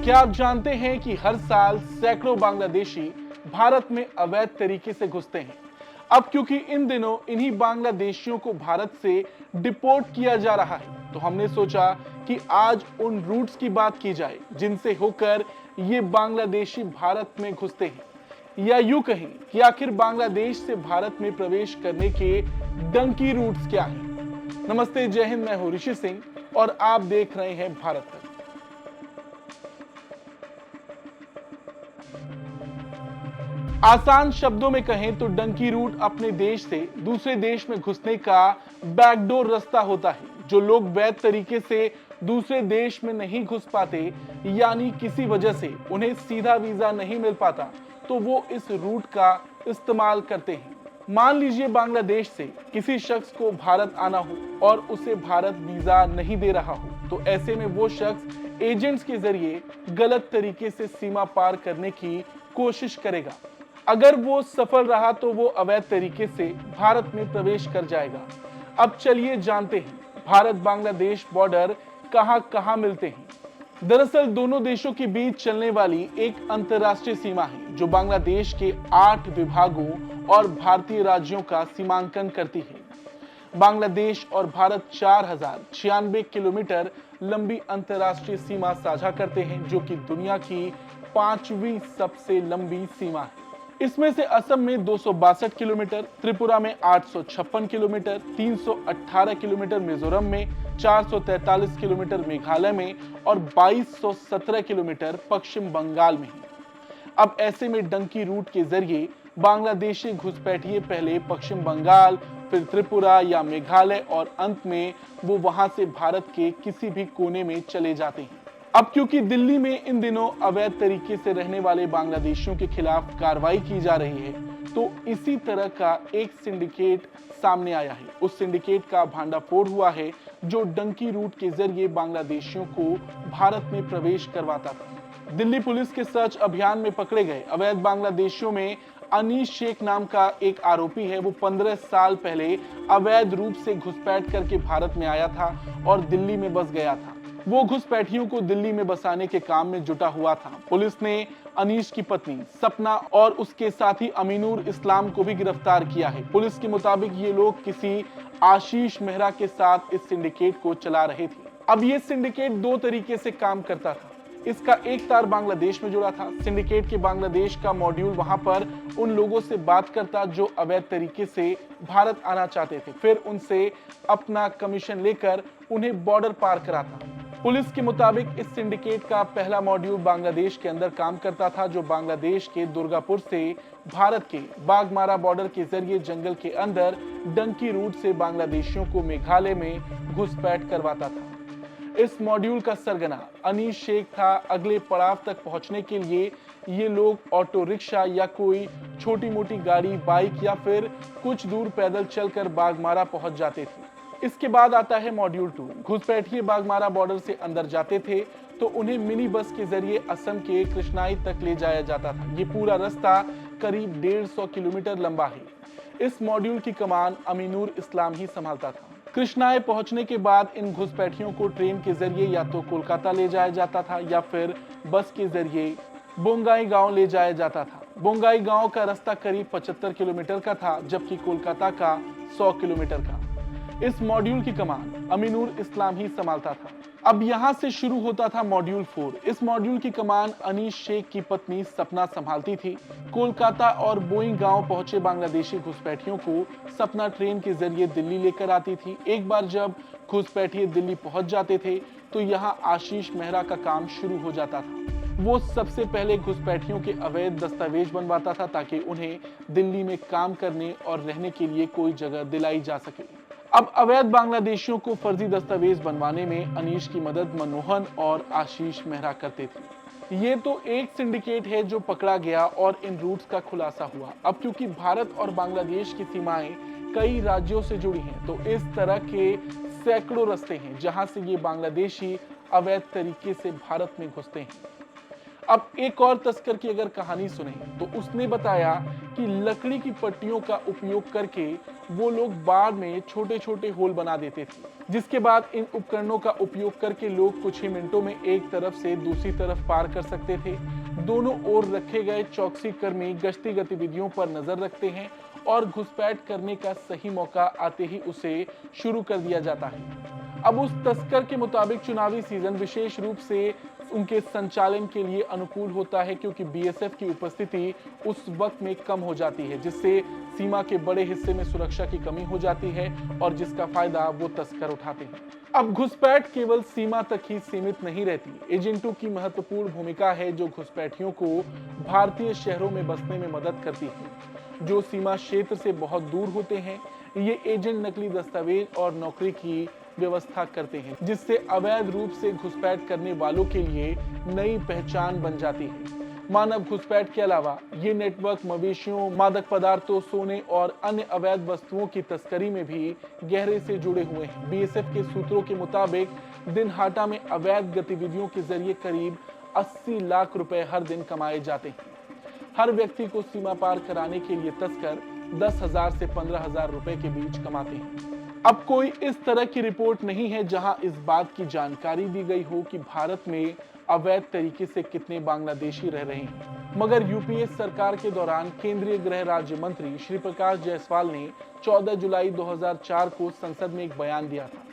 क्या आप जानते हैं कि हर साल सैकड़ों बांग्लादेशी भारत में अवैध तरीके से घुसते हैं। अब क्योंकि इन दिनों इन्हीं बांग्लादेशियों को भारत से डिपोर्ट किया जा रहा है, तो हमने सोचा कि आज उन रूट्स की बात की जाए जिनसे होकर ये बांग्लादेशी भारत में घुसते हैं, या यूं कहें कि आखिर बांग्लादेश से भारत में प्रवेश करने के डंकी रूट्स क्या हैं। नमस्ते, जय हिंद। मैं हूं ऋषि सिंह और आप देख रहे हैं भारत तक। आसान शब्दों में कहें तो डंकी रूट अपने देश से दूसरे देश में घुसने का बैकडोर रास्ता होता है। जो लोग वैध तरीके से दूसरे देश में नहीं घुस पाते, यानी किसी वजह से उन्हें सीधा वीजा नहीं मिल पाता, तो वो इस रूट का इस्तेमाल करते हैं। मान लीजिए बांग्लादेश से किसी शख्स को भारत आना हो और उसे भारत वीजा नहीं दे रहा हो, तो ऐसे में वो शख्स एजेंट्स के जरिए गलत तरीके से सीमा पार करने की कोशिश करेगा। अगर वो सफल रहा तो वो अवैध तरीके से भारत में प्रवेश कर जाएगा। अब चलिए जानते हैं भारत बांग्लादेश बॉर्डर कहां मिलते हैं। दरअसल दोनों देशों के बीच चलने वाली एक अंतरराष्ट्रीय सीमा है जो बांग्लादेश के 8 विभागों और भारतीय राज्यों का सीमांकन करती है। बांग्लादेश और भारत 4096 किलोमीटर लंबी अंतरराष्ट्रीय सीमा साझा करते हैं, जो कि दुनिया की 5वीं सबसे लंबी सीमा है। इसमें से असम में 262 किलोमीटर, त्रिपुरा में 856 किलोमीटर, 318 किलोमीटर मिजोरम में, 443 किलोमीटर मेघालय में और 2217 किलोमीटर पश्चिम बंगाल में है। अब ऐसे में डंकी रूट के जरिए बांग्लादेशी घुसपैठिए पहले पश्चिम बंगाल, फिर त्रिपुरा या मेघालय और अंत में वो वहां से भारत के किसी भी कोने में चले जाते हैं। अब क्योंकि दिल्ली में इन दिनों अवैध तरीके से रहने वाले बांग्लादेशियों के खिलाफ कार्रवाई की जा रही है, तो इसी तरह का एक सिंडिकेट सामने आया है। उस सिंडिकेट का भांडाफोड़ हुआ है जो डंकी रूट के जरिए बांग्लादेशियों को भारत में प्रवेश करवाता था। दिल्ली पुलिस के सर्च अभियान में पकड़े गए अवैध बांग्लादेशियों में अनीश शेख नाम का एक आरोपी है। वो 15 साल पहले अवैध रूप से घुसपैठ करके भारत में आया था और दिल्ली में बस गया था। वो घुसपैठियों को दिल्ली में बसाने के काम में जुटा हुआ था। पुलिस ने अनीश की पत्नी सपना और उसके साथी अमीनुर इस्लाम को भी गिरफ्तार किया है। पुलिस के मुताबिक ये लोग किसी आशीष मेहरा के साथ इस सिंडिकेट को चला रहे थे। अब ये सिंडिकेट 2 तरीके से काम करता था। इसका एक तार बांग्लादेश में जुड़ा था। सिंडिकेट के बांग्लादेश का मॉड्यूल वहां पर उन लोगों से बात करता जो अवैध तरीके से भारत आना चाहते थे, फिर उनसे अपना कमीशन लेकर उन्हें बॉर्डर पार कराता। पुलिस के मुताबिक इस सिंडिकेट का पहला मॉड्यूल बांग्लादेश के अंदर काम करता था, जो बांग्लादेश के दुर्गापुर से भारत के बागमारा बॉर्डर के जरिए जंगल के अंदर डंकी रूट से बांग्लादेशियों को मेघालय में घुसपैठ करवाता था। इस मॉड्यूल का सरगना अनीश शेख था। अगले पड़ाव तक पहुंचने के लिए ये लोग ऑटो रिक्शा या कोई छोटी मोटी गाड़ी, बाइक या फिर कुछ दूर पैदल चलकर बागमारा पहुंच जाते थे। इसके बाद आता है मॉड्यूल 2। घुसपैठिए बागमारा बॉर्डर से अंदर जाते थे तो उन्हें मिनी बस के जरिए असम के कृष्णाई तक ले जाया जाता था। ये पूरा रास्ता करीब 150 किलोमीटर लंबा है। इस मॉड्यूल की कमान अमीनुर इस्लाम ही संभालता था। कृष्णाई पहुंचने के बाद इन घुसपैठियों को ट्रेन के जरिए या तो कोलकाता ले जाया जाता था या फिर बस के जरिए बोंगाई गांव ले जाया जाता था। बोंगाई गांव का रास्ता करीब 75 किलोमीटर का था, जबकि कोलकाता का 100 किलोमीटर का। इस मॉड्यूल की कमान अमीनुर इस्लाम ही संभालता था। अब यहां से शुरू होता था मॉड्यूल 4। इस मॉड्यूल की कमान अनीश शेख की पत्नी सपना संभालती थी। कोलकाता और बोईं गांव पहुंचे बांग्लादेशी घुसपैठियों को सपना ट्रेन के जरिए दिल्ली लेकर आती थी। एक बार जब घुसपैठिए दिल्ली पहुंच जाते थे तो यहां आशीष मेहरा का काम शुरू हो जाता था। वो सबसे पहले घुसपैठियों के अवैध दस्तावेज बनवाता था ताकि उन्हें दिल्ली में काम करने और रहने के लिए कोई जगह दिलाई जा सके। अब अवैध बांग्लादेशियों को फर्जी दस्तावेज बनवाने में अनीश की मदद मनमोहन और आशीष मेहरा करते थे। ये तो एक सिंडिकेट है जो पकड़ा गया और इन रूट्स का खुलासा हुआ। अब क्योंकि भारत और बांग्लादेश की सीमाएं कई राज्यों से जुड़ी हैं, तो इस तरह के सैकड़ों रास्ते हैं जहां से ये बांग्लादेशी अवैध तरीके से भारत में घुसते हैं। अब एक और तस्कर की अगर कहानी सुने तो उसने बताया कि लकड़ी की पट्टियों का उपयोग करके वो लोग बाढ़ में छोटे छोटे होल बना देते थे, जिसके बाद इन उपकरणों का उपयोग करके लोग कुछ ही मिनटों में एक तरफ से दूसरी तरफ पार कर सकते थे। दोनों ओर रखे गए चौकसी कर्मी गश्ती गतिविधियों पर नजर रखते हैं और घुसपैठ करने का सही मौका आते ही उसे शुरू कर दिया जाता है। अब उस तस्कर के मुताबिक चुनावी सीजन विशेष रूप से उनके संचालन के लिए अनुकूल होता है, क्योंकि बीएसएफ की उपस्थिति उस वक्त में कम हो जाती है, जिससे सीमा के बड़े हिस्से में सुरक्षा की कमी हो जाती है और जिसका फायदा वो तस्कर उठाते हैं। अब घुसपैठ केवल सीमा तक ही सीमित नहीं रहती। एजेंटों की महत्वपूर्ण भूमिका है जो घुसपैठियों को भारतीय शहरों में बसने में मदद करती है। जो सीमा क्षेत्र से बहुत दूर होते हैं, ये एजेंट नकली दस्तावेज और नौकरी की व्यवस्था करते हैं, जिससे अवैध रूप से घुसपैठ करने वालों के लिए नई पहचान बन जाती है। मानव घुसपैठ के अलावा ये नेटवर्क मवेशियों, मादक पदार्थों, सोने और अन्य अवैध वस्तुओं की तस्करी में भी गहरे से जुड़े हुए हैं। बीएसएफ के सूत्रों के मुताबिक दिनहाटा में अवैध गतिविधियों के जरिए करीब 80 लाख रुपए हर दिन कमाए जाते हैं। हर व्यक्ति को सीमा पार कराने के लिए तस्कर 10,000 से 15,000 रुपए के बीच कमाते हैं। अब कोई इस तरह की रिपोर्ट नहीं है जहां इस बात की जानकारी दी गई हो कि भारत में अवैध तरीके से कितने बांग्लादेशी रह रहे हैं। मगर यूपीए सरकार के दौरान केंद्रीय गृह राज्य मंत्री श्री प्रकाश जायसवाल ने 14 जुलाई 2004 को संसद में एक बयान दिया था,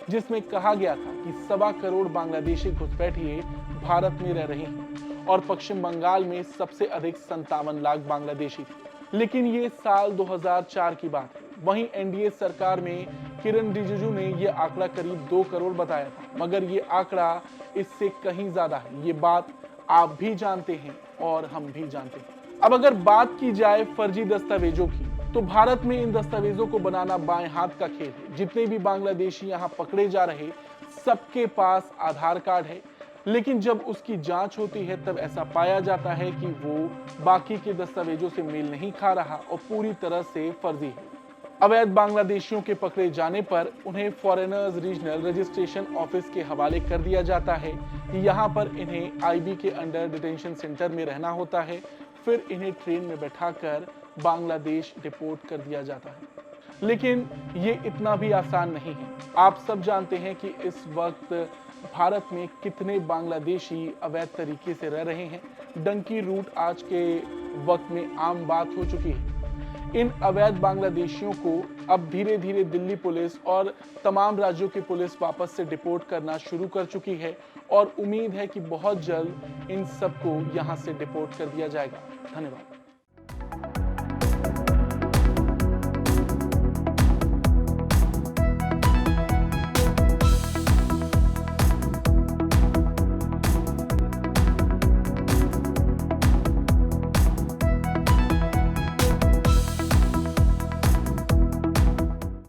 जिसमें कहा गया था कि 1.25 करोड़ बांग्लादेशी घुसपैठिए भारत में रह रहे हैं और पश्चिम बंगाल में सबसे अधिक 57 लाख बांग्लादेशी थे। लेकिन ये साल 2004 की बात है। वहीं एनडीए सरकार में किरण रिजिजू ने यह आंकड़ा करीब 2 करोड़ बताया था, मगर ये आंकड़ा इससे कहीं ज्यादा है। ये बात आप भी जानते हैं और हम भी जानते हैं। अब अगर बात की जाए फर्जी दस्तावेजों की, तो भारत में इन दस्तावेजों को बनाना बाएं हाथ का खेल है। जितने भी बांग्लादेशी यहाँ पकड़े जा रहे, सबके पास आधार कार्ड है, लेकिन जब उसकी जांच होती है तब ऐसा पाया जाता है कि वो बाकी के दस्तावेजों से मेल नहीं खा रहा और पूरी तरह से फर्जी है। अवैध बांग्लादेशियों के पकड़े जाने पर उन्हें फॉरेनर्स रीजनल रजिस्ट्रेशन ऑफिस के हवाले कर दिया जाता है। यहाँ पर इन्हें आईबी के अंडर डिटेंशन सेंटर में रहना होता है, फिर इन्हें ट्रेन में बैठाकर बांग्लादेश डिपोर्ट कर दिया जाता है। लेकिन ये इतना भी आसान नहीं है। आप सब जानते हैं कि इस वक्त भारत में कितने बांग्लादेशी अवैध तरीके से रह रहे हैं। डंकी रूट आज के वक्त में आम बात हो चुकी है। इन अवैध बांग्लादेशियों को अब धीरे धीरे दिल्ली पुलिस और तमाम राज्यों की पुलिस वापस से डिपोर्ट करना शुरू कर चुकी है और उम्मीद है कि बहुत जल्द इन सबको यहां से डिपोर्ट कर दिया जाएगा। धन्यवाद।